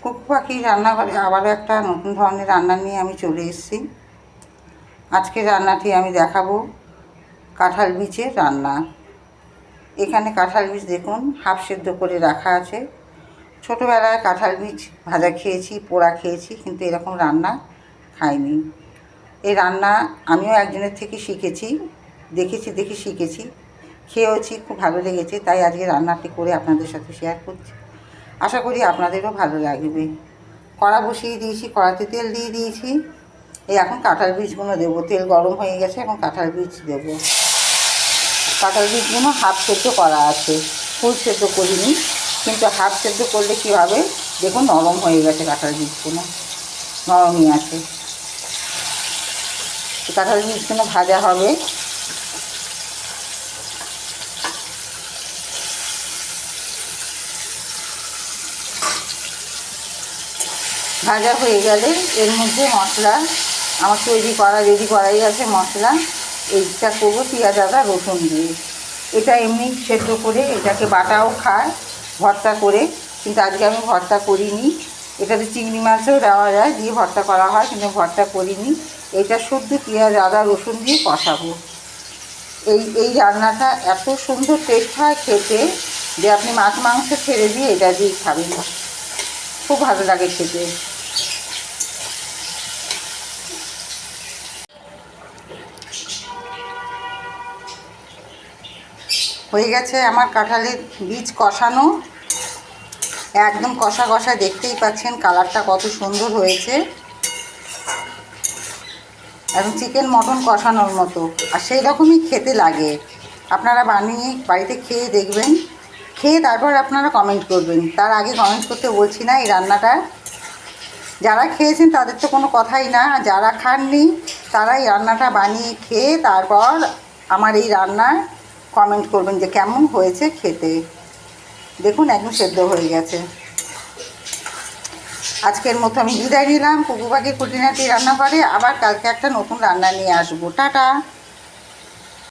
কুকু পাখি রান্নাঘরে আবারও একটা নতুন ধরনের রান্না নিয়ে আমি চলে এসেছি। আজকের রান্নাটি আমি দেখাবো কাঁঠাল বীজের রান্না। এখানে কাঁঠাল বীজ দেখুন হাফ সেদ্ধ করে রাখা আছে। ছোটোবেলায় কাঁঠাল বীজ ভাজা খেয়েছি, পোড়া খেয়েছি, কিন্তু এরকম রান্না খাইনি। এই রান্না আমিও একজনের থেকে শিখেছি, দেখে শিখেছি, খেয়েওছি, খুব ভালো লেগেছে। তাই আজকে রান্নাটি করে আপনাদের সাথে শেয়ার করছি। আশা করি আপনাদেরও ভালো লাগবে। কড়া বসিয়ে দিয়েছি, কড়াতে তেল দিয়ে দিয়েছি। এই এখন কাঁঠাল বীজগুলো দেবো। তেল গরম হয়ে গেছে, এখন কাঁঠাল বীজ দেবো। কাঁঠাল বীজগুলো হাফ সেদ্ধ করা আছে, ফুল সেদ্ধ করিনি, কিন্তু হাফ সেদ্ধ করলে কী হবে দেখুন, নরম হয়ে গেছে কাঁঠাল বীজগুলো, নরমই আছে। কাঁঠাল বীজগুলো ভাজা হবে। ভাজা হয়ে গেলে এর মধ্যে মশলা আমার রেডি করাই আছে। মশলা এইটা করবো পেঁয়াজ আদা রসুন দিয়ে। এটা এমনি সেদ্ধ করে এটাকে বাটাও খায় ভর্তা করে, কিন্তু আজকে আমি ভর্তা করিনি। এটাতে চিংড়ি মাছও দেওয়া যায়, দিয়ে ভর্তা করা হয়, কিন্তু ভর্তা করিনি। এটা শুদ্ধ পেঁয়াজ আদা রসুন দিয়ে কষাবো। এই রান্নাটা এত সুন্দর টেস্ট হয় খেতে, যে আপনি মাছ মাংস ছেড়ে দিয়ে এটা দিয়ে খাবেন, খুব ভালো লাগে খেতে। হয়ে গেছে আমার কাঁঠালের বীজ কষানো, একদম কষা কষা, দেখতেই পাচ্ছেন কালারটা কত সুন্দর হয়েছে, একদম চিকেন মটন কষানোর মতো। আর সেই রকমই খেতে লাগে। আপনারা বানিয়ে বাড়িতে খেয়ে দেখবেন, খেয়ে তারপর আপনারা কমেন্ট করবেন। তার আগে কমেন্ট করতে বলছি না, এই রান্নাটা যারা খেয়েছেন তাদের তো কোনো কথাই না, যারা খাননি তারা এই রান্নাটা বানিয়ে খেয়ে তারপর আমার এই রান্নার কমেন্ট করবেন যে কেমন হয়েছে খেতে। দেখুন একদম সেদ্ধ হয়ে গেছে। আজকের মতো আমি বিদায় নিলাম। কুকু পাখির খুঁটিনাটি রান্না করে, আবার কালকে একটা নতুন রান্না নিয়ে আসবো। টাটা।